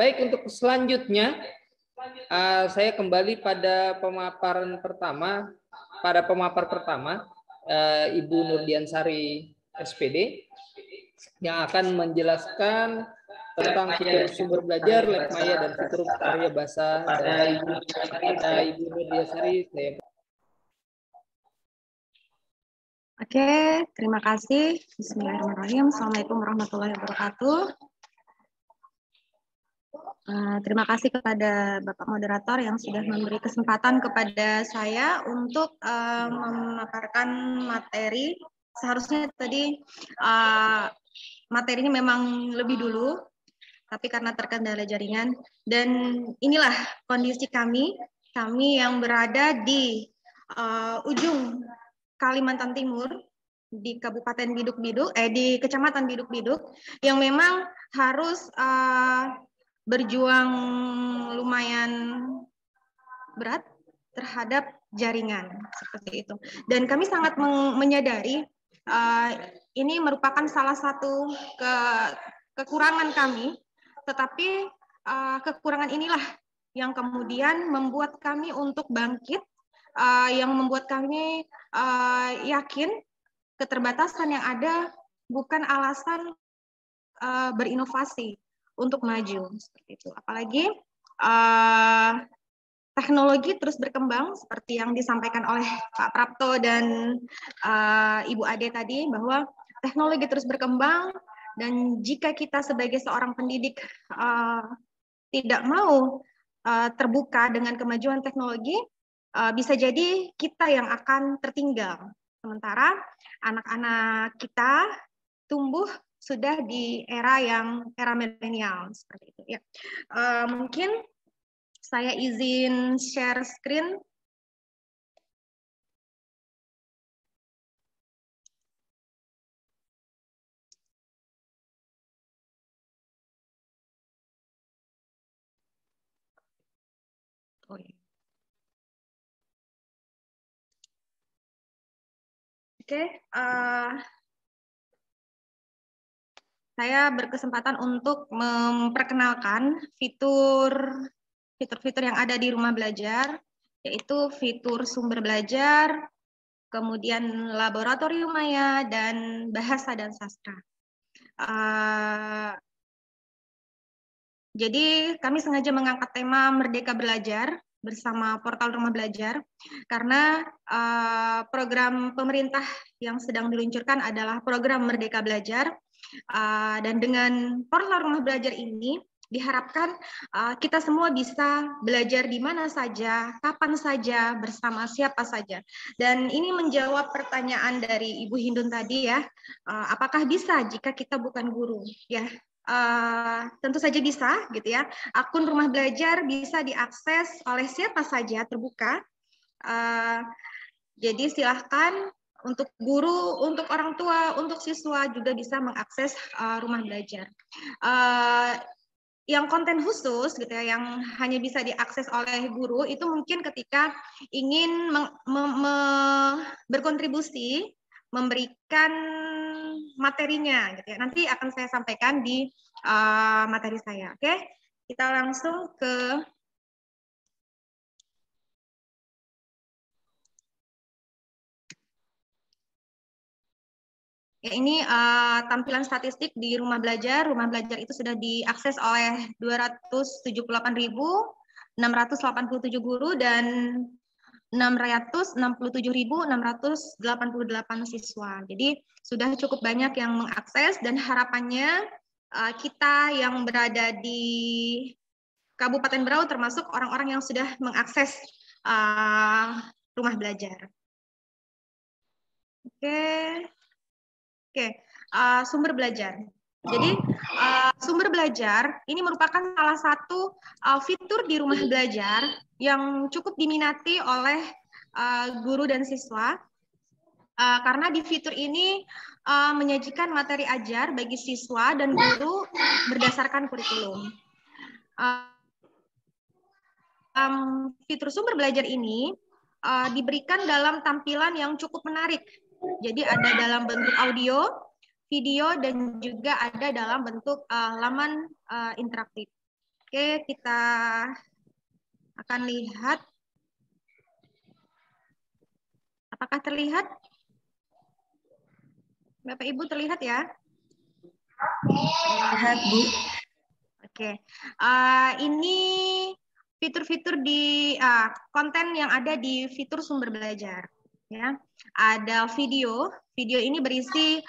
Baik, untuk selanjutnya saya kembali pada pemaparan pertama. Pada pemapar pertama, Ibu Nurdiansari SPD yang akan menjelaskan tentang fitur sumber belajar, lab maya, dan fitur karya bahasa daerah. Kepada Ibu Nurdiansari, saya. Oke, terima kasih. Bismillahirrahmanirrahim. Assalamualaikum warahmatullahi wabarakatuh. Terima kasih kepada Bapak Moderator yang sudah memberi kesempatan kepada saya untuk memaparkan materi. Seharusnya tadi materi ini memang lebih dulu, tapi karena terkendala jaringan. Dan inilah kondisi kami yang berada di ujung Kalimantan Timur, di Kabupaten Biduk-Biduk, di Kecamatan Biduk-Biduk, yang memang harus berjuang lumayan berat terhadap jaringan seperti itu. Dan kami sangat menyadari ini merupakan salah satu kekurangan kami, tetapi kekurangan inilah yang kemudian membuat kami untuk bangkit, yang membuat kami yakin keterbatasan yang ada bukan alasan berinovasi untuk maju seperti itu. Apalagi teknologi terus berkembang seperti yang disampaikan oleh Pak Prapto dan Ibu Ade tadi, bahwa teknologi terus berkembang, dan jika kita sebagai seorang pendidik tidak mau terbuka dengan kemajuan teknologi, bisa jadi kita yang akan tertinggal. Sementara anak-anak kita tumbuh sudah di era milenial seperti itu ya. Mungkin saya izin share screen. Oh, ya. Oke, saya berkesempatan untuk memperkenalkan fitur-fitur yang ada di rumah belajar, yaitu fitur sumber belajar, kemudian laboratorium maya, dan bahasa dan sastra. Jadi kami sengaja mengangkat tema Merdeka Belajar bersama portal Rumah Belajar, karena program pemerintah yang sedang diluncurkan adalah program Merdeka Belajar. Dan dengan portal Rumah Belajar ini diharapkan kita semua bisa belajar di mana saja, kapan saja, bersama siapa saja. Dan ini menjawab pertanyaan dari Ibu Hindun tadi ya, apakah bisa jika kita bukan guru? Ya, tentu saja bisa gitu ya. Akun Rumah Belajar bisa diakses oleh siapa saja, terbuka. Jadi silahkan untuk guru, untuk orang tua, untuk siswa juga bisa mengakses Rumah Belajar. Yang konten khusus gitu ya, yang hanya bisa diakses oleh guru, itu mungkin ketika ingin berkontribusi, memberikan materinya gitu ya. Nanti akan saya sampaikan di materi saya. Oke, kita langsung ke ya, ini tampilan statistik di Rumah Belajar. Rumah Belajar itu sudah diakses oleh 278.687 guru dan 667.688 siswa. Jadi sudah cukup banyak yang mengakses, dan harapannya kita yang berada di Kabupaten Berau termasuk orang-orang yang sudah mengakses Rumah Belajar. Oke, sumber belajar. Jadi sumber belajar ini merupakan salah satu fitur di Rumah Belajar yang cukup diminati oleh guru dan siswa, karena di fitur ini menyajikan materi ajar bagi siswa dan guru berdasarkan kurikulum. Fitur sumber belajar ini diberikan dalam tampilan yang cukup menarik. Jadi ada dalam bentuk audio, video, dan juga ada dalam bentuk laman interaktif. Oke, kita akan lihat. Apakah terlihat? Bapak Ibu terlihat ya? Lihat, Bu. Oke. Ini fitur-fitur di konten yang ada di fitur sumber belajar. Ya, ada video. Video ini berisi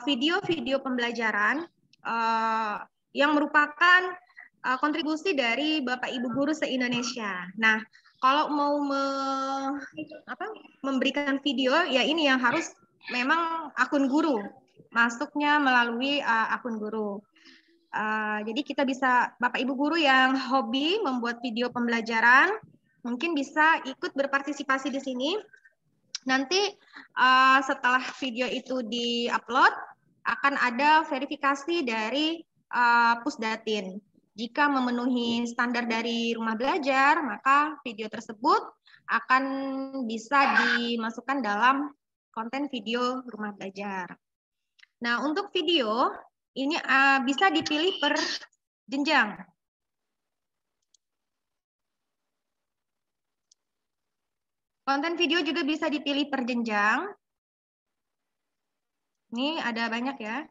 video-video pembelajaran yang merupakan kontribusi dari Bapak Ibu guru se-Indonesia. Nah, kalau mau memberikan video, ya ini yang harus memang akun guru. Masuknya melalui akun guru. Jadi kita bisa, Bapak Ibu guru yang hobi membuat video pembelajaran, mungkin bisa ikut berpartisipasi di sini. Nanti setelah video itu di-upload, akan ada verifikasi dari Pusdatin. Jika memenuhi standar dari rumah belajar, maka video tersebut akan bisa dimasukkan dalam konten video rumah belajar. Nah, untuk video, ini bisa dipilih per jenjang. Konten video juga bisa dipilih per jenjang. Ini ada banyak ya.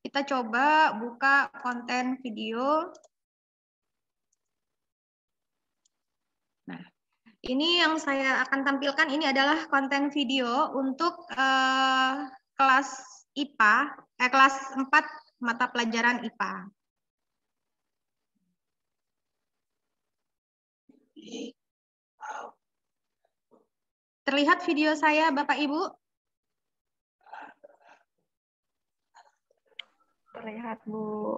Kita coba buka konten video. Nah, ini yang saya akan tampilkan, ini adalah konten video untuk kelas IPA, kelas 4 mata pelajaran IPA. Terlihat video saya, Bapak Ibu? Terlihat, Bu.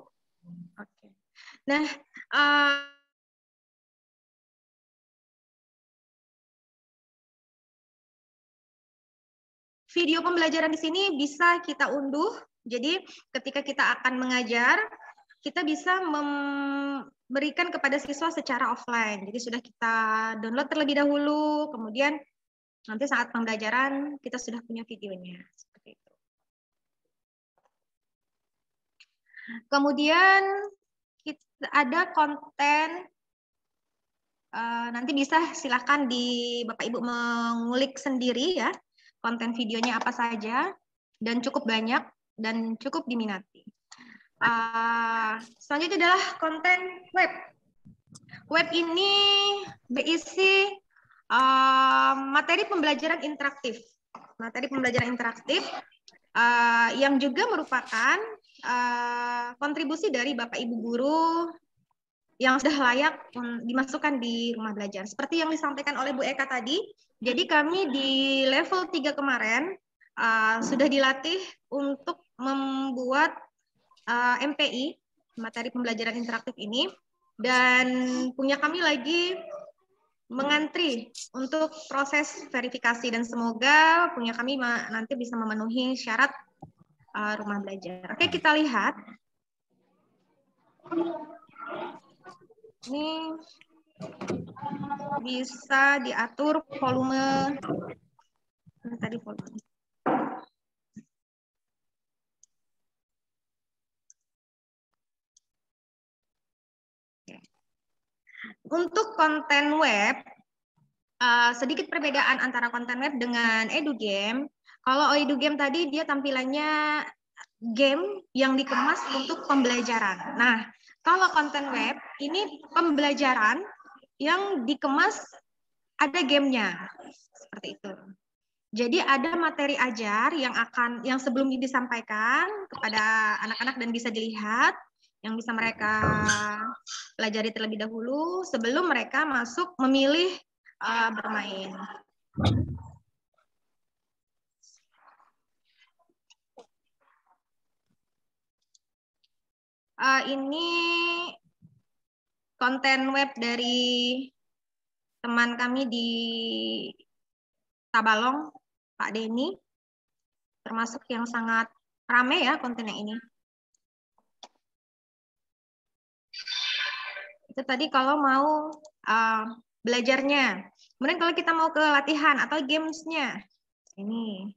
Oke. Nah, video pembelajaran di sini bisa kita unduh. Jadi ketika kita akan mengajar, kita bisa memberikan kepada siswa secara offline. Jadi sudah kita download terlebih dahulu, kemudian nanti saat pembelajaran kita sudah punya videonya. Seperti itu. Kemudian ada konten, nanti bisa silakan Bapak Ibu mengulik sendiri ya, konten videonya apa saja, dan cukup banyak dan cukup diminati. Selanjutnya adalah konten web. Web ini berisi materi pembelajaran interaktif. Materi pembelajaran interaktif yang juga merupakan kontribusi dari Bapak Ibu guru yang sudah layak dimasukkan di rumah belajar. Seperti yang disampaikan oleh Bu Eka tadi, jadi kami di level 3 kemarin sudah dilatih untuk membuat MPI, materi pembelajaran interaktif ini, dan punya kami lagi mengantri untuk proses verifikasi, dan semoga punya kami nanti bisa memenuhi syarat rumah belajar. Oke, kita lihat. Ini bisa diatur volume. Tadi volume. Untuk konten web, sedikit perbedaan antara konten web dengan EduGame. Kalau EduGame tadi dia tampilannya game yang dikemas untuk pembelajaran. Nah, kalau konten web ini pembelajaran yang dikemas ada gamenya, seperti itu. Jadi ada materi ajar yang sebelum disampaikan kepada anak-anak dan bisa dilihat, yang bisa mereka pelajari terlebih dahulu sebelum mereka masuk memilih bermain. Ini konten web dari teman kami di Tabalong, Pak Denny, termasuk yang sangat ramai ya kontennya ini. Itu tadi kalau mau belajarnya. Kemudian kalau kita mau ke latihan atau games-nya, ini.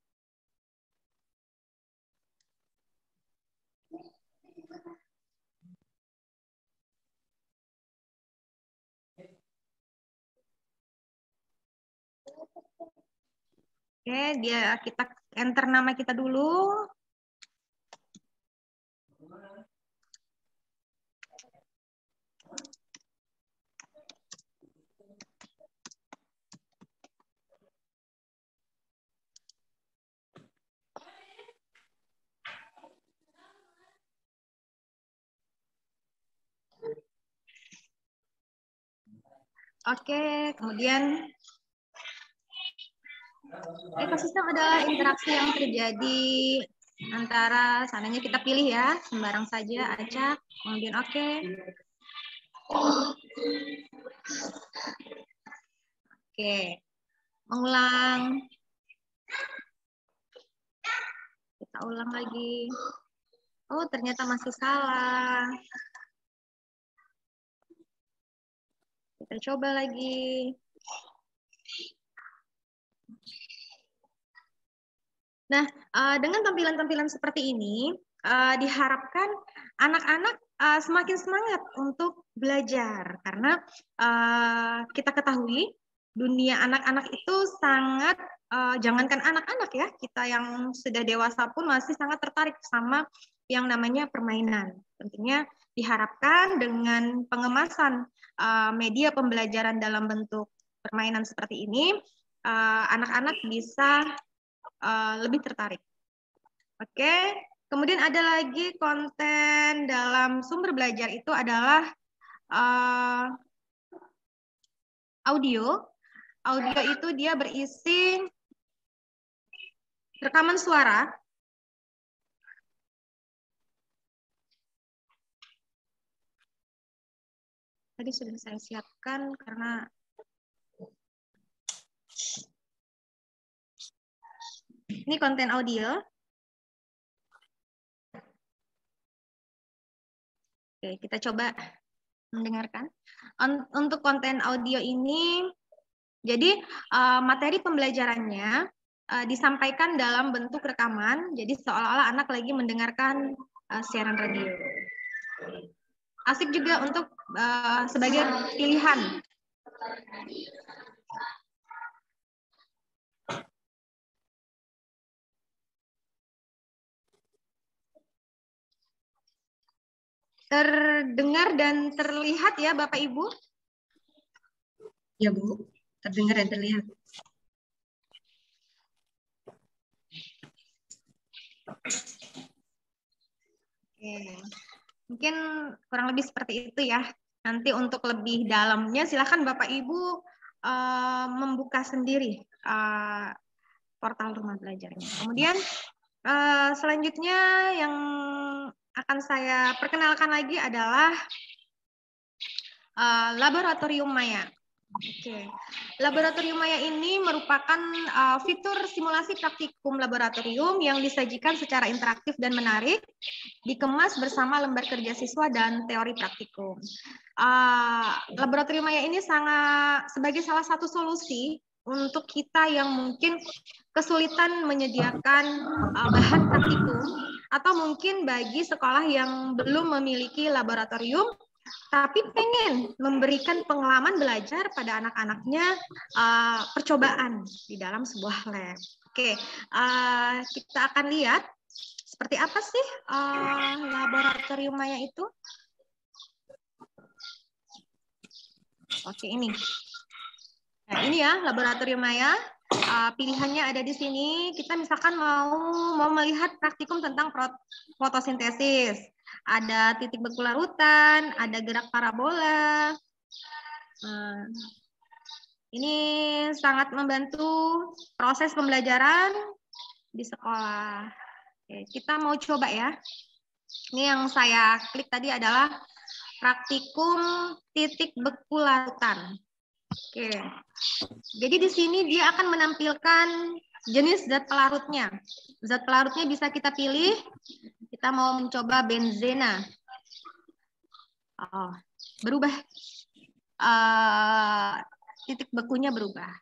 Oke, kita enter nama kita dulu. Oke, kemudian ekosistem adalah interaksi yang terjadi antara, sananya kita pilih ya, sembarang saja, acak, kemudian oke. Oke, mengulang. Kita ulang lagi. Oh, ternyata masih salah. Kita coba lagi. Nah, dengan tampilan-tampilan seperti ini, diharapkan anak-anak semakin semangat untuk belajar. Karena kita ketahui dunia anak-anak itu sangat, jangankan anak-anak ya, kita yang sudah dewasa pun masih sangat tertarik sama yang namanya permainan. Tentunya diharapkan dengan pengemasan media pembelajaran dalam bentuk permainan seperti ini, anak-anak bisa lebih tertarik. Oke, kemudian ada lagi konten dalam sumber belajar itu adalah audio. Audio itu dia berisi rekaman suara. Tadi sudah saya siapkan karena ini konten audio. Oke, kita coba mendengarkan. Untuk konten audio ini, jadi materi pembelajarannya disampaikan dalam bentuk rekaman, jadi seolah-olah anak lagi mendengarkan siaran radio. Asik juga untuk sebagai pilihan. Terdengar dan terlihat ya Bapak Ibu? Ya Bu, terdengar dan terlihat. Oke. Mungkin kurang lebih seperti itu ya. Nanti untuk lebih dalamnya silakan Bapak Ibu membuka sendiri portal rumah belajarnya. Kemudian selanjutnya yang akan saya perkenalkan lagi adalah laboratorium Maya. Oke, laboratorium Maya ini merupakan fitur simulasi praktikum laboratorium yang disajikan secara interaktif dan menarik, dikemas bersama lembar kerja siswa dan teori praktikum. Laboratorium Maya ini sebagai salah satu solusi untuk kita yang mungkin kesulitan menyediakan bahan praktikum, atau mungkin bagi sekolah yang belum memiliki laboratorium tapi pengen memberikan pengalaman belajar pada anak-anaknya, percobaan di dalam sebuah lab. Oke, kita akan lihat seperti apa sih laboratorium Maya itu. Oke, ini. Nah, ini ya laboratorium Maya. Pilihannya ada di sini. Kita misalkan mau melihat praktikum tentang fotosintesis. Ada titik beku larutan, ada gerak parabola. Ini sangat membantu proses pembelajaran di sekolah. Oke, kita mau coba ya. Ini yang saya klik tadi adalah praktikum titik beku larutan. Oke. Jadi di sini dia akan menampilkan jenis zat pelarutnya. Zat pelarutnya bisa kita pilih. Kita mau mencoba benzena. Oh, berubah. Titik bekunya berubah.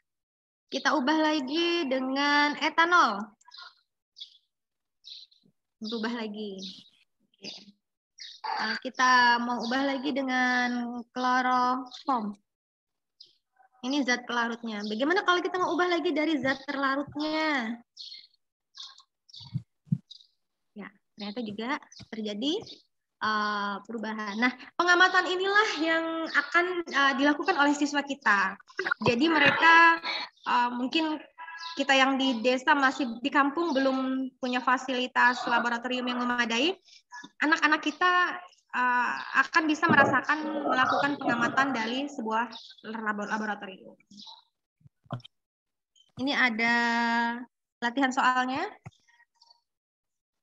Kita ubah lagi dengan etanol. Berubah lagi. Oke. Kita mau ubah lagi dengan kloroform. Ini zat pelarutnya. Bagaimana kalau kita mau ubah lagi dari zat terlarutnya? Ya, ternyata juga terjadi perubahan. Nah, pengamatan inilah yang akan dilakukan oleh siswa kita. Jadi mereka mungkin kita yang di desa masih di kampung belum punya fasilitas laboratorium yang memadai. Anak-anak kita akan bisa melakukan pengamatan dari sebuah laboratorium. Ini ada latihan soalnya.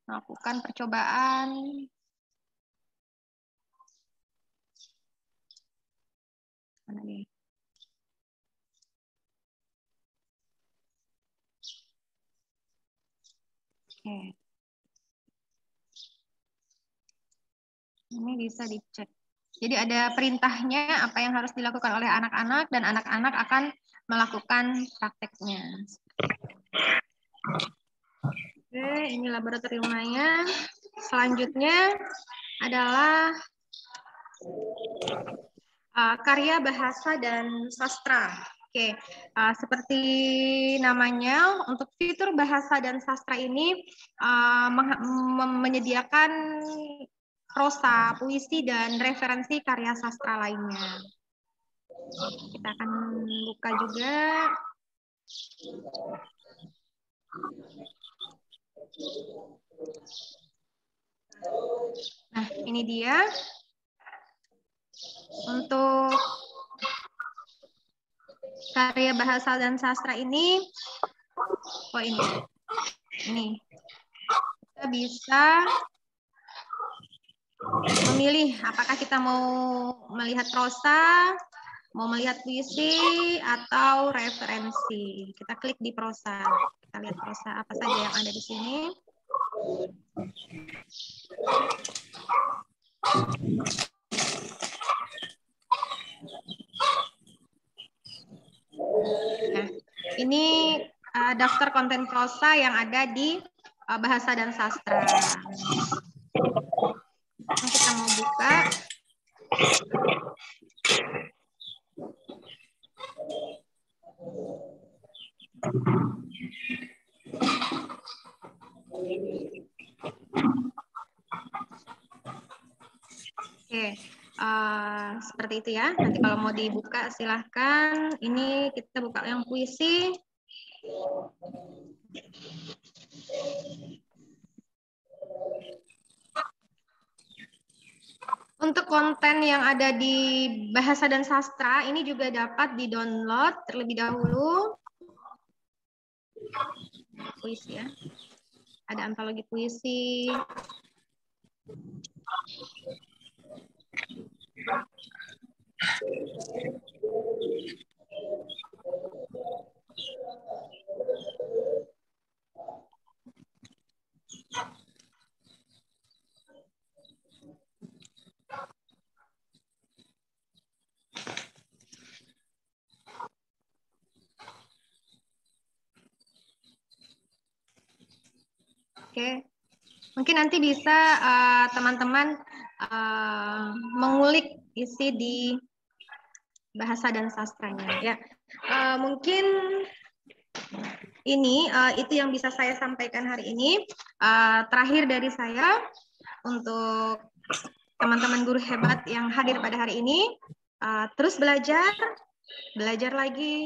Melakukan percobaan. Mana nih? Oke. Ini bisa dicek. Jadi ada perintahnya apa yang harus dilakukan oleh anak-anak dan anak-anak akan melakukan prakteknya. Oke, ini laboratoriumnya. Selanjutnya adalah karya bahasa dan sastra. Oke, seperti namanya, untuk fitur bahasa dan sastra ini menyediakan prosa, puisi, dan referensi karya sastra lainnya. Kita akan buka juga. Nah, ini dia. Untuk karya bahasa dan sastra ini, oh ini. Kita bisa memilih apakah kita mau melihat prosa, mau melihat puisi, atau referensi. Kita klik di prosa. Kita lihat prosa apa saja yang ada di sini. Nah, ini daftar konten prosa yang ada di bahasa dan sastra. Nah, kita mau buka. Oke, seperti itu ya. Nanti kalau mau dibuka silahkan. Ini kita buka yang puisi. Untuk konten yang ada di bahasa dan sastra, ini juga dapat di-download terlebih dahulu. Puisi ya. Ada antologi puisi. Oke, mungkin nanti bisa teman-teman mengulik isi di bahasa dan sastranya. Ya, mungkin ini itu yang bisa saya sampaikan hari ini. Terakhir dari saya untuk teman-teman guru hebat yang hadir pada hari ini, terus belajar lagi,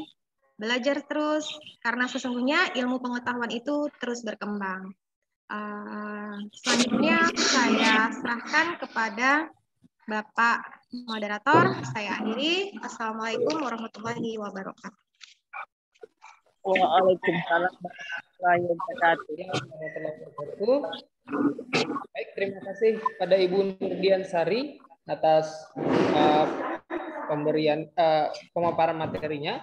belajar terus, karena sesungguhnya ilmu pengetahuan itu terus berkembang. Selanjutnya saya serahkan kepada Bapak Moderator. Saya akhiri. Assalamualaikum warahmatullahi wabarakatuh. Waalaikumsalam warahmatullahi wabarakatuh. Baik, terima kasih pada Ibu Nurdian Sari atas pemberian pemaparan materinya.